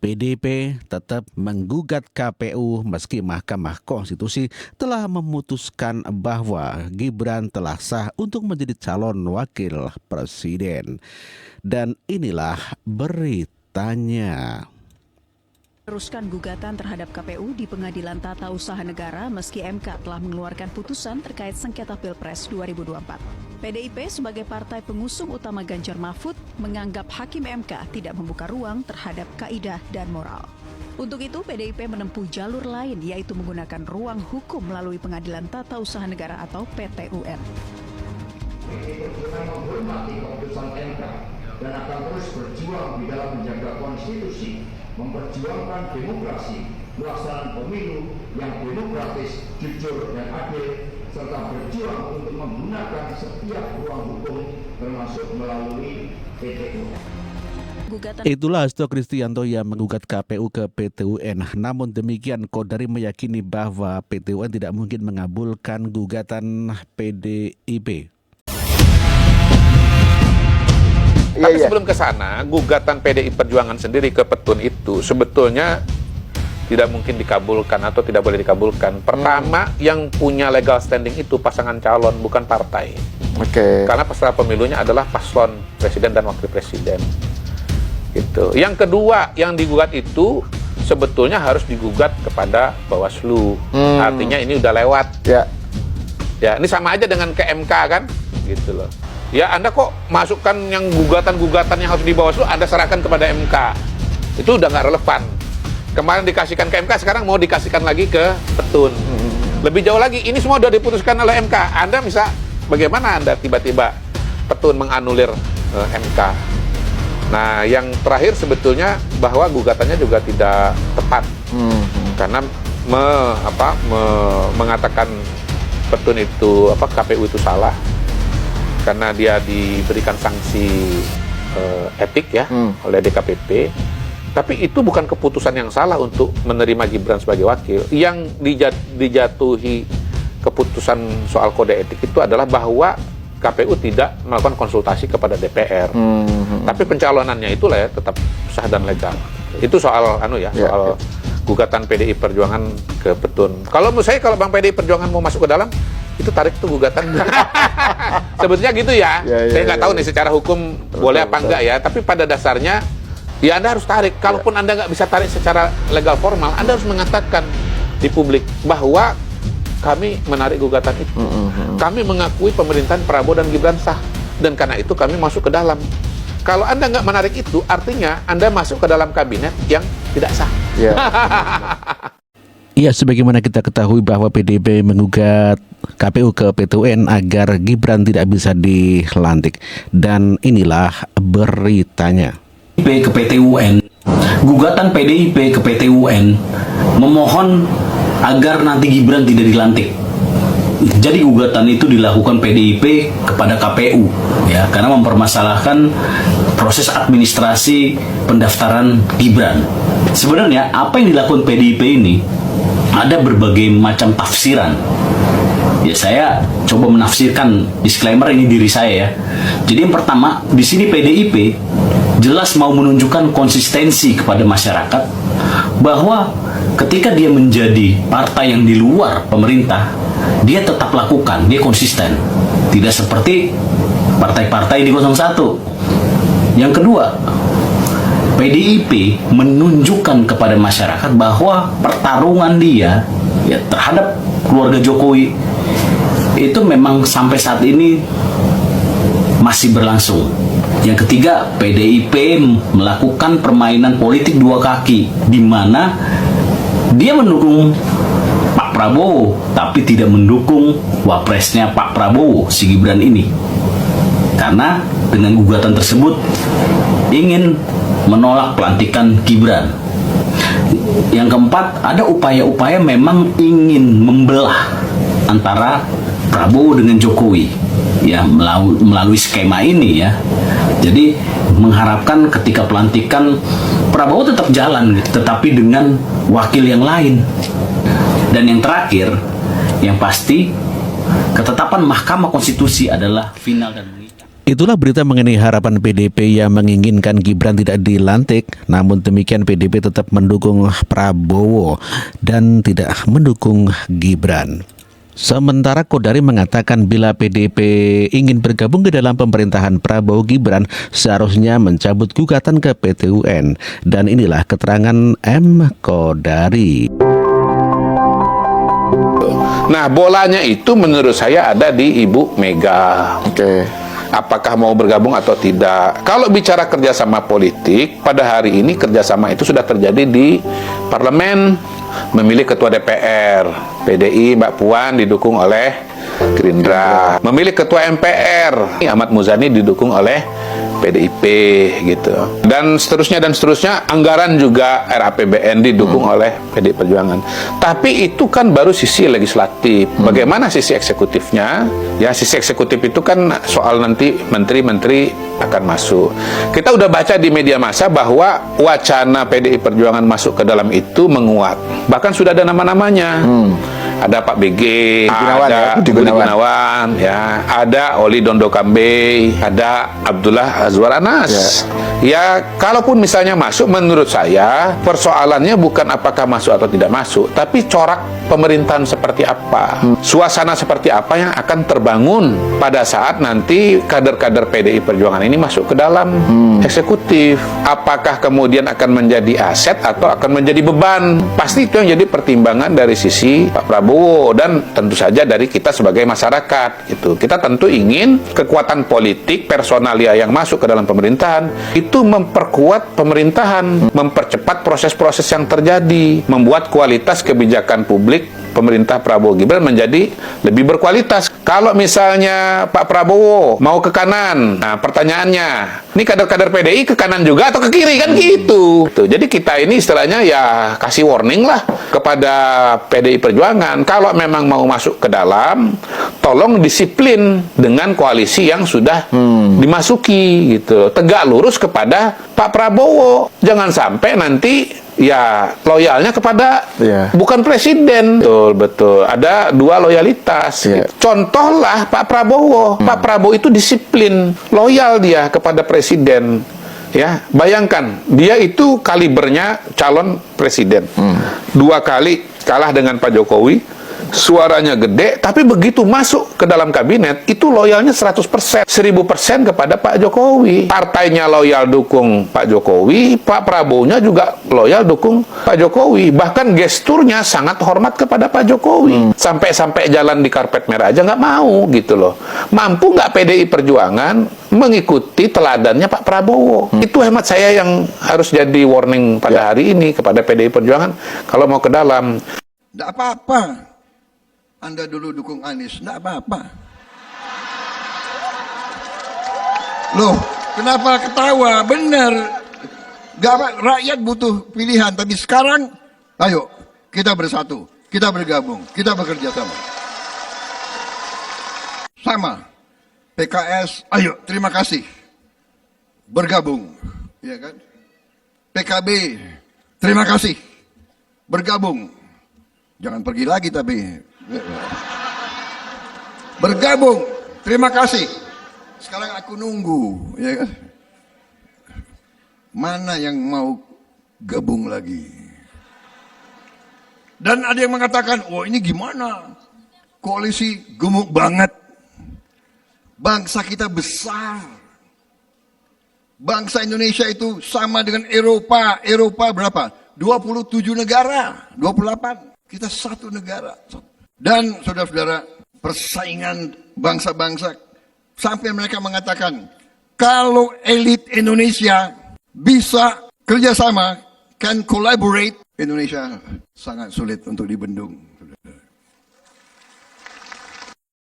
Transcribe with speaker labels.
Speaker 1: PDIP tetap menggugat KPU meski Mahkamah Konstitusi telah memutuskan bahwa Gibran telah sah untuk menjadi calon wakil presiden. Dan inilah beritanya.
Speaker 2: Teruskan gugatan terhadap KPU di Pengadilan Tata Usaha Negara meski MK telah mengeluarkan putusan terkait sengketa Pilpres 2024. PDIP sebagai partai pengusung utama Ganjar Mahfud menganggap Hakim MK tidak membuka ruang terhadap kaidah dan moral. Untuk itu, PDIP menempuh jalur lain yaitu menggunakan ruang hukum melalui Pengadilan Tata Usaha Negara atau PT-UN.
Speaker 3: PDIP menghormati keputusan MK dan akan terus berjuang di dalam menjaga konstitusi, memperjuangkan demokrasi, pelaksanaan pemilu yang demokratis, jujur, dan adil, serta berjuang untuk menggunakan setiap ruang hukum termasuk melalui PT-UN.
Speaker 1: Itulah Hasto Kristianto yang menggugat KPU ke PT-UN. Namun demikian, Kodari meyakini bahwa PT-UN tidak mungkin mengabulkan gugatan PDIP.
Speaker 4: Tapi sebelum ke sana, gugatan PDI Perjuangan sendiri ke Petun itu sebetulnya tidak mungkin dikabulkan atau tidak boleh dikabulkan. Pertama, yang punya legal standing itu pasangan calon, bukan partai. Karena peserta pemilunya adalah paslon presiden dan wakil presiden. Gitu. Yang kedua, yang digugat itu sebetulnya harus digugat kepada Bawaslu. Artinya ini udah lewat. Ya, ini sama aja dengan ke MK kan, gitu loh. Ya, Anda kok masukkan yang gugatan-gugatan yang harus di Bawaslu, Anda serahkan kepada MK. Itu udah nggak relevan. Kemarin dikasihkan ke MK, sekarang mau dikasihkan lagi ke Petun. Lebih jauh lagi, ini semua udah diputuskan oleh MK. Anda bisa, bagaimana Anda tiba-tiba Petun menganulir MK? Nah, yang terakhir sebetulnya bahwa gugatannya juga tidak tepat. Karena mengatakan Petun itu, KPU itu salah. Karena dia diberikan sanksi etik ya oleh DKPP. Tapi itu bukan keputusan yang salah untuk menerima Gibran sebagai wakil. Yang dijatuhi keputusan soal kode etik itu adalah bahwa KPU tidak melakukan konsultasi kepada DPR. Tapi pencalonannya itulah ya tetap sah dan legal. Itu soal soal gugatan PDI Perjuangan ke Petun. Kalau menurut saya, kalau Bang PDI Perjuangan mau masuk ke dalam, itu tarik tuh gugatan. Sebetulnya gitu ya. Saya nggak tahu nih secara hukum boleh apa enggak ya. Tapi pada dasarnya ya Anda harus tarik. Kalaupun Anda nggak bisa tarik secara legal formal, Anda harus mengatakan di publik bahwa kami menarik gugatan itu. Kami mengakui pemerintahan Prabowo dan Gibran sah. Dan karena itu kami masuk ke dalam. Kalau Anda nggak menarik itu, artinya Anda masuk ke dalam kabinet yang tidak sah.
Speaker 1: Ya, sebagaimana kita ketahui bahwa PDIP menggugat KPU ke PT-UN agar Gibran tidak bisa dilantik. Dan inilah beritanya.
Speaker 5: PDIP ke PT-UN, gugatan PDIP ke PT-UN memohon agar nanti Gibran tidak dilantik. Jadi gugatan itu dilakukan PDIP kepada KPU ya, karena mempermasalahkan proses administrasi pendaftaran Gibran. Sebenarnya apa yang dilakukan PDIP ini ada berbagai macam tafsiran. Ya, saya coba menafsirkan, disclaimer ini diri saya ya. Jadi yang pertama, di sini PDIP jelas mau menunjukkan konsistensi kepada masyarakat bahwa ketika dia menjadi partai yang di luar pemerintah, dia tetap lakukan, dia konsisten. Tidak seperti partai-partai di 01. Yang kedua, PDIP menunjukkan kepada masyarakat bahwa pertarungan dia ya terhadap keluarga Jokowi itu memang sampai saat ini masih berlangsung. Yang ketiga, PDIP melakukan permainan politik dua kaki, di mana dia mendukung Pak Prabowo tapi tidak mendukung wapresnya Pak Prabowo, si Gibran ini. Karena dengan gugatan tersebut ingin menolak pelantikan Gibran. Yang keempat, ada upaya-upaya memang ingin membelah antara Prabowo dengan Jokowi ya, melalui skema ini ya. Jadi mengharapkan ketika pelantikan Prabowo tetap jalan, tetapi dengan wakil yang lain. Dan yang terakhir, yang pasti ketetapan Mahkamah Konstitusi adalah final dan mengikat.
Speaker 1: Itulah berita mengenai harapan PDP yang menginginkan Gibran tidak dilantik. Namun demikian PDP tetap mendukung Prabowo dan tidak mendukung Gibran. Sementara Kodari mengatakan bila PDP ingin bergabung ke dalam pemerintahan Prabowo Gibran seharusnya mencabut gugatan ke PT UN. Dan inilah keterangan M. Kodari.
Speaker 4: Nah, bolanya itu menurut saya ada di Ibu Mega.
Speaker 6: Oke.
Speaker 4: Apakah mau bergabung atau tidak? Kalau bicara kerjasama politik, pada hari ini kerjasama itu sudah terjadi di parlemen. Memilih ketua DPR, PDI Mbak Puan didukung oleh Gerindra. Memilih ketua MPR, Ahmad Muzani didukung oleh PDIP gitu. Dan seterusnya, anggaran juga RAPBN didukung oleh PDI Perjuangan. Tapi itu kan baru sisi legislatif. Bagaimana sisi eksekutifnya? Ya, sisi eksekutif itu kan soal nanti menteri-menteri akan masuk. Kita udah baca di media massa bahwa wacana PDI Perjuangan masuk ke dalam itu menguat. Bahkan sudah ada nama-namanya. Ada Pak BG,
Speaker 6: Gunawan,
Speaker 4: ada
Speaker 6: ya,
Speaker 4: Budi Gunawan, ya, ada Oli Dondo Kambe, ada Abdullah Azwar Anas. Ya, kalaupun misalnya masuk, menurut saya persoalannya bukan apakah masuk atau tidak masuk, tapi corak pemerintahan seperti apa, suasana seperti apa yang akan terbangun pada saat nanti kader-kader PDI Perjuangan ini masuk ke dalam eksekutif. Apakah kemudian akan menjadi aset atau akan menjadi beban? Pasti itu yang jadi pertimbangan dari sisi Pak Prabowo dan tentu saja dari kita sebagai masyarakat. Gitu. Kita tentu ingin kekuatan politik personalia yang masuk ke dalam pemerintahan itu memperkuat pemerintahan, mempercepat proses-proses yang terjadi, membuat kualitas kebijakan publik pemerintah Prabowo Gibran menjadi lebih berkualitas. Kalau misalnya Pak Prabowo mau ke kanan, nah pertanyaannya, ini kader-kader PDI ke kanan juga atau ke kiri kan gitu. Tuh, jadi kita ini istilahnya ya kasih warning lah kepada PDI Perjuangan. Kalau memang mau masuk ke dalam, tolong disiplin dengan koalisi yang sudah dimasuki gitu. Tegak lurus kepada Pak Prabowo. Jangan sampai nanti ya loyalnya kepada bukan presiden. Betul. Ada dua loyalitas. Gitu. Contohlah Pak Prabowo. Pak Prabowo itu disiplin, loyal dia kepada presiden. Ya, bayangkan dia itu kalibernya calon presiden. 2 kali kalah dengan Pak Jokowi, suaranya gede, tapi begitu masuk ke dalam kabinet, itu loyalnya 100%, 1000% kepada Pak Jokowi. Partainya loyal dukung Pak Jokowi, Pak Prabowo-nya juga loyal dukung Pak Jokowi. Bahkan gesturnya sangat hormat kepada Pak Jokowi. Sampai-sampai jalan di karpet merah aja nggak mau gitu loh. Mampu nggak PDI Perjuangan mengikuti teladannya Pak Prabowo? Itu hemat saya yang harus jadi warning pada hari ini kepada PDI Perjuangan kalau mau ke dalam.
Speaker 7: Nggak apa-apa. Anda dulu dukung Anies, enggak apa-apa. Loh, kenapa ketawa? Benar. Rakyat butuh pilihan, tapi sekarang, ayo, kita bersatu, kita bergabung, kita bekerja sama. Sama. PKS, ayo, terima kasih. Bergabung. Ya kan? PKB, terima kasih. Bergabung. Jangan pergi lagi tapi... Bergabung, terima kasih. Sekarang aku nunggu, ya kan? Mana yang mau gabung lagi? Dan ada yang mengatakan, oh ini gimana? Koalisi gemuk banget. Bangsa kita besar. Bangsa Indonesia itu sama dengan Eropa. Eropa berapa? 27 negara, 28. Kita satu negara. Dan saudara-saudara, persaingan bangsa-bangsa sampai mereka mengatakan kalau elit Indonesia bisa kerjasama, can collaborate, Indonesia sangat sulit untuk dibendung.